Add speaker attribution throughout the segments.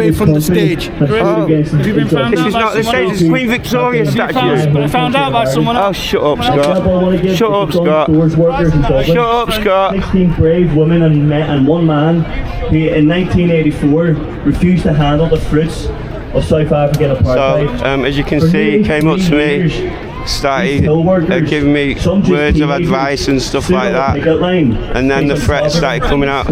Speaker 1: away from the stage.
Speaker 2: Oh,
Speaker 3: Have you been found
Speaker 2: this
Speaker 3: out
Speaker 2: is
Speaker 3: by
Speaker 2: not the
Speaker 3: someone
Speaker 2: stage,
Speaker 3: else?
Speaker 2: it's Queen Victoria statue.
Speaker 3: Found out by someone
Speaker 2: Oh,
Speaker 3: else?
Speaker 2: shut up, Scott. Shut up, Scott. Shut up, Scott.
Speaker 4: 16 brave women and one man who in 1984 refused to handle the fruits of South African apartheid.
Speaker 2: So, as you can see, he came up to me, started giving me words of advice and stuff like that, and then the threats started coming out.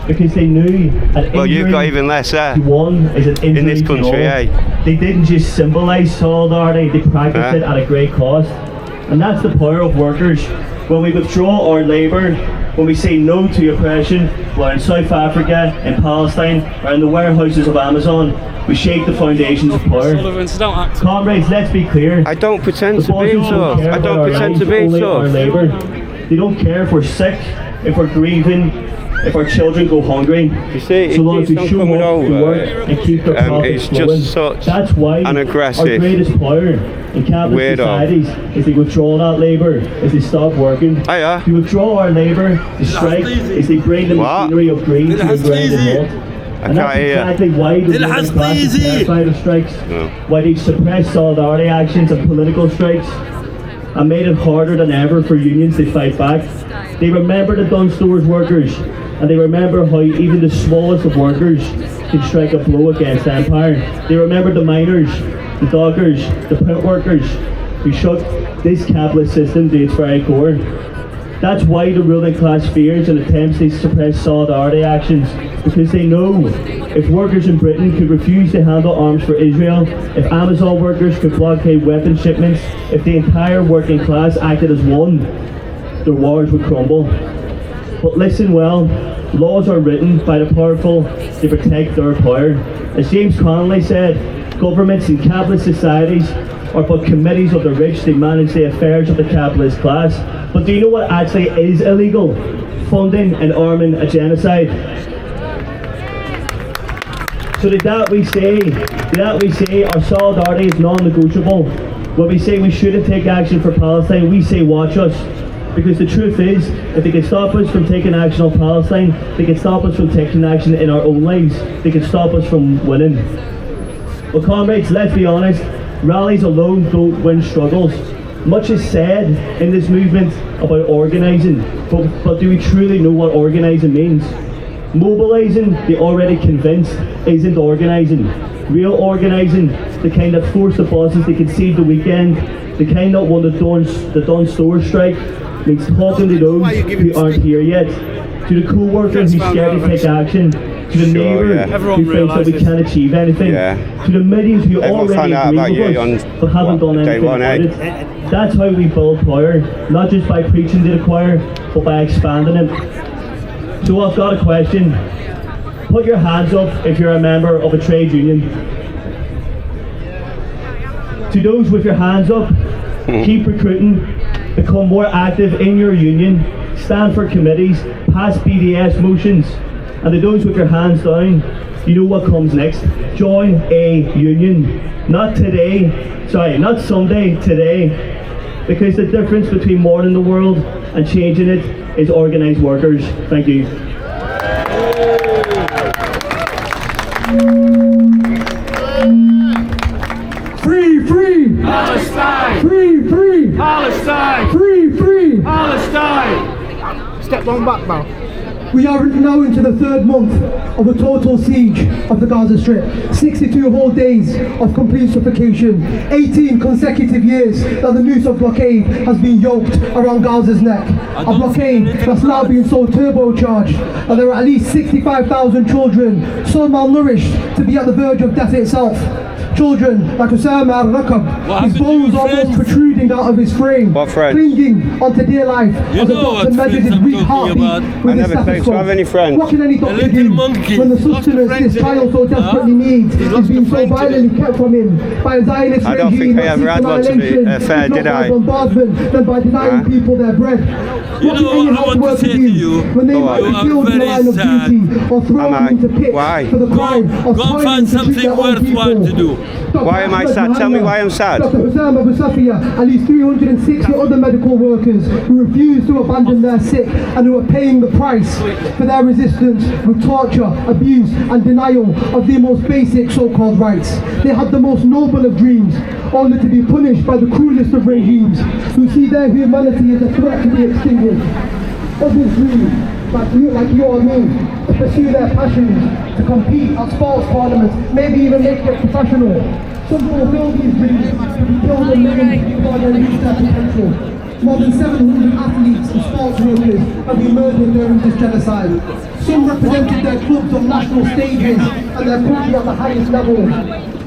Speaker 4: Because they knew
Speaker 2: Well, you've got even less there in this country, eh?
Speaker 4: They didn't just symbolise solidarity, they practiced it at a great cost. And that's the power of workers. When we withdraw our labour, when we say no to oppression, whether in South Africa, in Palestine, or in the warehouses of Amazon, we shake the foundations of power. Comrades, let's be clear.
Speaker 2: I don't pretend to be so. I don't pretend to be so.
Speaker 4: They don't care if we're sick, if we're grieving, if our children go hungry.
Speaker 2: You see,
Speaker 4: so long as we show up to work and keep their profits
Speaker 2: it's
Speaker 4: flowing.
Speaker 2: just such
Speaker 4: That's why
Speaker 2: an aggressive
Speaker 4: our greatest power in capitalist societies is they withdraw that labour, is they stop working.
Speaker 2: Hiya.
Speaker 4: To withdraw our labour, the strike, is they bring the machinery of greed to a grinding halt. And that's exactly why the ruling class is terrified of strikes, why they suppress solidarity actions and political strikes, and made it harder than ever for unions to fight back. They remember the Dunn Stores workers, and they remember how even the smallest of workers can strike a blow against empire. They remember the miners, the dockers, the print workers who shook this capitalist system to its very core. That's why the ruling class fears and attempts to suppress solidarity actions, because they know if workers in Britain could refuse to handle arms for Israel, if Amazon workers could blockade weapon shipments, if the entire working class acted as one, their wars would crumble. But listen well, laws are written by the powerful to protect their power. As James Connolly said, governments in capitalist societies are but committees of the rich to manage the affairs of the capitalist class. But do you know what actually is illegal? Funding and arming a genocide. So to that we say our solidarity is non-negotiable. When we say we shouldn't take action for Palestine, we say watch us. Because the truth is, if they can stop us from taking action on Palestine, they can stop us from taking action in our own lives. They can stop us from winning. Well, comrades, let's be honest, rallies alone don't win struggles. Much is said in this movement about organising, but do we truly know what organising means? Mobilising the already convinced isn't organising. Real organising, the kind that forced the bosses to concede the weekend, the kind that won the Dunn Store strike, means talking to those who aren't here yet, to the co-worker who's scared to take action, to the neighbour who thinks that we can't achieve anything, to the millions who already agree with us but haven't done anything about it. That's how we build power, not just by preaching to the choir, but by expanding it. So I've got a question. Put your hands up if you're a member of a trade union. To those with your hands up, keep recruiting, become more active in your union, stand for committees, pass BDS motions, and to those with your hands down, you know what comes next. Join a union. Not someday, today. Because the difference between mourning the world and changing it is organised workers. Thank you.
Speaker 5: Free
Speaker 3: Palestine!
Speaker 5: Free
Speaker 3: Palestine!
Speaker 5: Free
Speaker 3: Palestine!
Speaker 1: Step one back now.
Speaker 5: We are now into the third month of a total siege of the Gaza Strip. 62 whole days of complete suffocation. 18 consecutive years that the noose of blockade has been yoked around Gaza's neck. A blockade that's now been so turbocharged that there are at least 65,000 children, so malnourished to be at the verge of death itself. Children like Osama al-Rakab, his bones almost protruding out of his frame, clinging onto dear life as a doctor measured his weak heartbeat with his stethoscope. What can any doctor do when the sustenance this child so desperately needs is being so violently kept from him by a Zionist regime that seeks annihilation, not by bombardment, than by denying people their bread? What can any health worker do when they might be killed in the line of duty or thrown into pits for the crime of trying to treat their own people?
Speaker 2: Why am I sad? Tell me why I'm sad.
Speaker 5: Dr. Hussam Abu Safiya, at least 360 other medical workers who refuse to abandon their sick and who are paying the price for their resistance with torture, abuse and denial of their most basic so-called rights. They had the most noble of dreams, only to be punished by the cruelest of regimes who see their humanity as a threat to be extinguished. Others dream, like you or me, to pursue their passions, to compete at sports tournaments, maybe even make it professional. Some fulfill these dreams to be killed and living before they reach their potential. More than 700 athletes and sports workers have been murdered during this genocide. Some represented their clubs on national stages and their country at the highest level.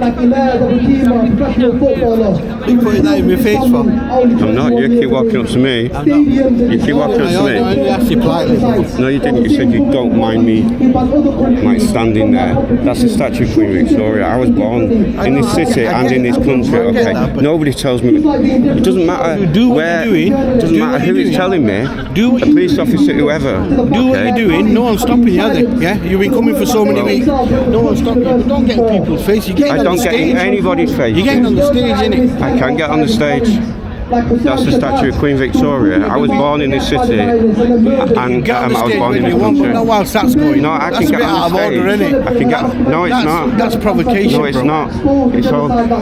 Speaker 5: Like Imer, the team, a professional footballer.
Speaker 1: You putting that in your face for?
Speaker 2: I'm not, you keep walking up to me. You keep walking up to me. No, you didn't. You said you don't mind me like standing there. That's the statue of Queen Victoria. I was born in this city and in this country, okay? Nobody tells me. It doesn't matter where, it doesn't matter who is telling me.
Speaker 1: Do what
Speaker 2: a police officer, whoever.
Speaker 1: Do what you're doing. No one's stopping you, are they? Yeah? You've been coming for so many weeks. No one's stopping you. But don't get in people's face. You get
Speaker 2: I don't get in anybody's face.
Speaker 1: You're getting on the stage, innit?
Speaker 2: I can get on the stage. That's the statue of Queen Victoria. I was born in this city, and I was born in this country.
Speaker 1: Not whilst that's going.
Speaker 2: No, I can get on the stage. I can get. No, it's not.
Speaker 1: That's provocation.
Speaker 2: No, it's not.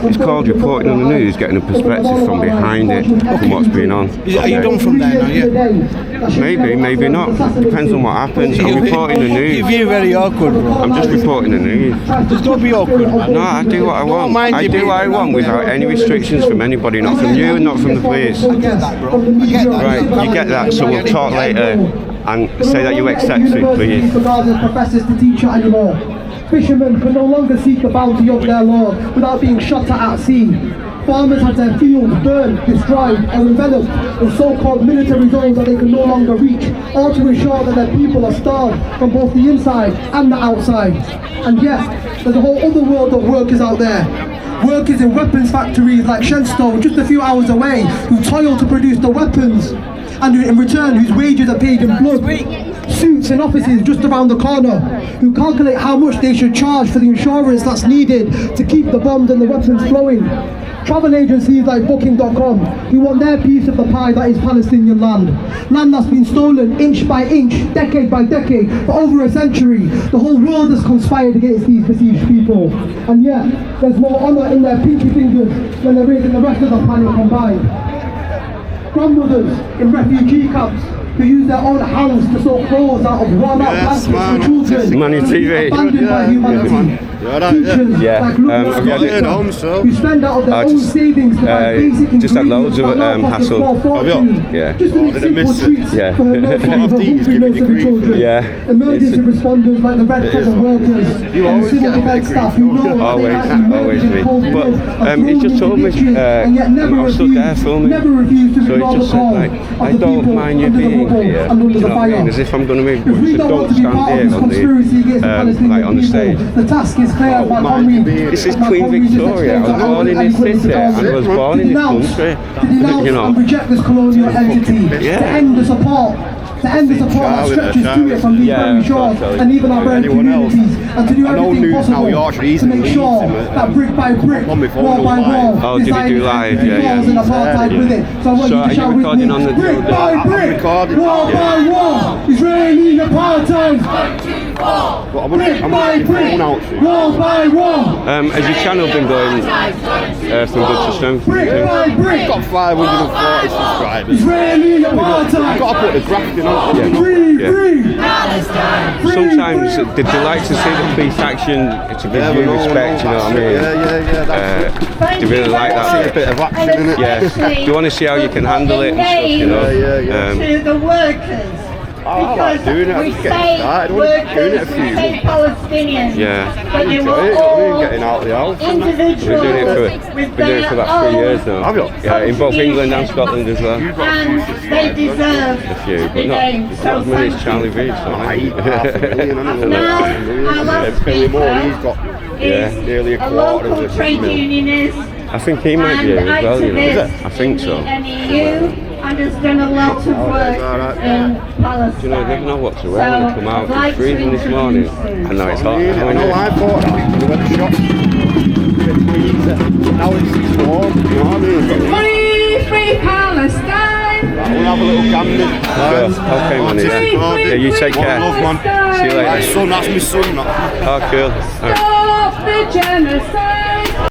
Speaker 2: It's called reporting on the news, getting a perspective from behind it, from what's been on.
Speaker 1: Are you done from there now? Yeah.
Speaker 2: Maybe, maybe not. Depends on what happens. I'm reporting the news.
Speaker 1: You're very awkward, bro.
Speaker 2: I'm just reporting the news.
Speaker 1: Just don't be awkward, man.
Speaker 2: No, I do what I want. I do what I want without any restrictions from anybody, not from you, not from the police.
Speaker 1: I get that, bro. I get that.
Speaker 2: Right, you get that, so we'll talk later and say that you accept it, please.
Speaker 5: Professors to teach it anymore. Fishermen can no longer seek the bounty of their Lord without being shot at sea. Farmers had their fields burned, destroyed or enveloped in so-called military zones that they can no longer reach, all to ensure that their people are starved from both the inside and the outside. And yes, there's a whole other world of workers out there. Workers in weapons factories like Shenstone, just a few hours away, who toil to produce the weapons, and in return whose wages are paid in blood. Suits in offices just around the corner, who calculate how much they should charge for the insurance that's needed to keep the bombs and the weapons flowing. Travel agencies like Booking.com, who want their piece of the pie that is Palestinian land. Land that's been stolen inch by inch, decade by decade, for over a century. The whole world has conspired against these besieged people. And yet, there's more honour in their pinky fingers than there is in the rest of the planet combined. Grandmothers in refugee camps who use their own hands to sew clothes out of worn-out blankets for children,
Speaker 2: Money TV.
Speaker 5: abandoned by humanity. Teachers like who spend out of their own savings to buy basic
Speaker 2: just had loads of hassle. Yeah.
Speaker 5: Just to make simple treats
Speaker 2: Yeah.
Speaker 5: for her nursery children.
Speaker 2: Yeah.
Speaker 5: Emergency responders like the Red Cross workers and civil defence staff who know what they actually
Speaker 2: Always
Speaker 5: murdered in cold
Speaker 2: me.
Speaker 5: blood
Speaker 2: But he just told me,
Speaker 5: and yet never
Speaker 2: I was stood there filming.
Speaker 5: refused to
Speaker 2: So he
Speaker 5: ignore the
Speaker 2: just said,
Speaker 5: call
Speaker 2: like,
Speaker 5: of
Speaker 2: I
Speaker 5: the
Speaker 2: don't
Speaker 5: people
Speaker 2: mind you
Speaker 5: under the
Speaker 2: being
Speaker 5: rubble
Speaker 2: here.
Speaker 5: and under
Speaker 2: Do you
Speaker 5: the
Speaker 2: know what I
Speaker 5: fire.
Speaker 2: mean? As if I'm going to be,
Speaker 5: If we
Speaker 2: so
Speaker 5: don't want
Speaker 2: don't
Speaker 5: to be
Speaker 2: stand
Speaker 5: part of
Speaker 2: here
Speaker 5: this
Speaker 2: on
Speaker 5: conspiracy against the
Speaker 2: the,
Speaker 5: Palestinian
Speaker 2: like on the
Speaker 5: people,
Speaker 2: stage.
Speaker 5: the task is clear. My comrade,
Speaker 2: This is Queen Victoria. I was born in this city and I was born in this country.
Speaker 5: To denounce
Speaker 2: You know.
Speaker 5: and reject this colonial entity,
Speaker 2: Yeah.
Speaker 5: to end the support. To end the support that stretches to it from these very shores and even our very communities, and to do everything possible to make sure that brick by brick, wall by wall,
Speaker 2: Oh,
Speaker 5: this
Speaker 2: did he do live? Yeah,
Speaker 5: falls in apartheid with it. So I want
Speaker 2: So
Speaker 5: you to
Speaker 2: are you
Speaker 5: shout with me,
Speaker 2: recording on the
Speaker 5: brick by brick, wall by wall, Israeli apartheid. Brick by brick, wall by wall.
Speaker 2: Has your channel been going from good to strength?
Speaker 5: Brick by brick,
Speaker 1: Got 540 subscribers.
Speaker 5: Israeli apartheid.
Speaker 1: Got to put the grafting on.
Speaker 5: Free,
Speaker 2: Yeah.
Speaker 5: free.
Speaker 2: Sometimes they like to see the police action to give you respect, you know what I mean? They really like that.
Speaker 1: A bit of action in it.
Speaker 2: Yeah, you want to see how you can handle it and stuff, you know?
Speaker 6: To the workers.
Speaker 1: I like doing it, I'm
Speaker 6: We
Speaker 1: just getting
Speaker 6: say
Speaker 1: started. I was
Speaker 6: workers,
Speaker 1: doing it a
Speaker 6: we
Speaker 1: few
Speaker 6: say
Speaker 1: months.
Speaker 6: Palestinians.
Speaker 2: Yeah.
Speaker 6: But they
Speaker 1: Enjoy
Speaker 6: were
Speaker 1: it,
Speaker 6: all
Speaker 1: getting out of the house.
Speaker 6: individuals
Speaker 2: We've been doing it for
Speaker 6: with
Speaker 2: about 3 years now.
Speaker 1: Have you?
Speaker 2: Yeah, in both England and Scotland as well.
Speaker 6: And they deserve
Speaker 2: A few,
Speaker 6: to
Speaker 2: but
Speaker 6: be
Speaker 2: not
Speaker 6: named.
Speaker 2: as
Speaker 6: So
Speaker 2: many as
Speaker 6: thank
Speaker 2: Charlie
Speaker 6: you.
Speaker 2: Reid. So
Speaker 1: I eat half a million,
Speaker 6: Now,
Speaker 1: hasn't
Speaker 6: our last
Speaker 1: Billy Moore, he's
Speaker 6: speaker
Speaker 1: got
Speaker 2: Yeah.
Speaker 1: nearly a
Speaker 6: is a
Speaker 1: quarter of
Speaker 6: local
Speaker 1: it.
Speaker 6: trade unionist
Speaker 2: I think he might be here as well, you know.
Speaker 6: activist
Speaker 2: I think so.
Speaker 6: in the NEU and has done a lot of work in Palestine.
Speaker 2: Do you know, they don't know what to wear when they come out.
Speaker 6: I'd like
Speaker 2: It's freezing
Speaker 6: to
Speaker 2: this morning.
Speaker 6: introduce
Speaker 2: And now it's hot.
Speaker 1: I know, I thought that. We went to shop. have a little gander.
Speaker 2: Okay, man. Yeah, you take care.
Speaker 1: Love, man.
Speaker 2: See you later.
Speaker 1: Son, that's my son.
Speaker 2: Oh, cool. All right.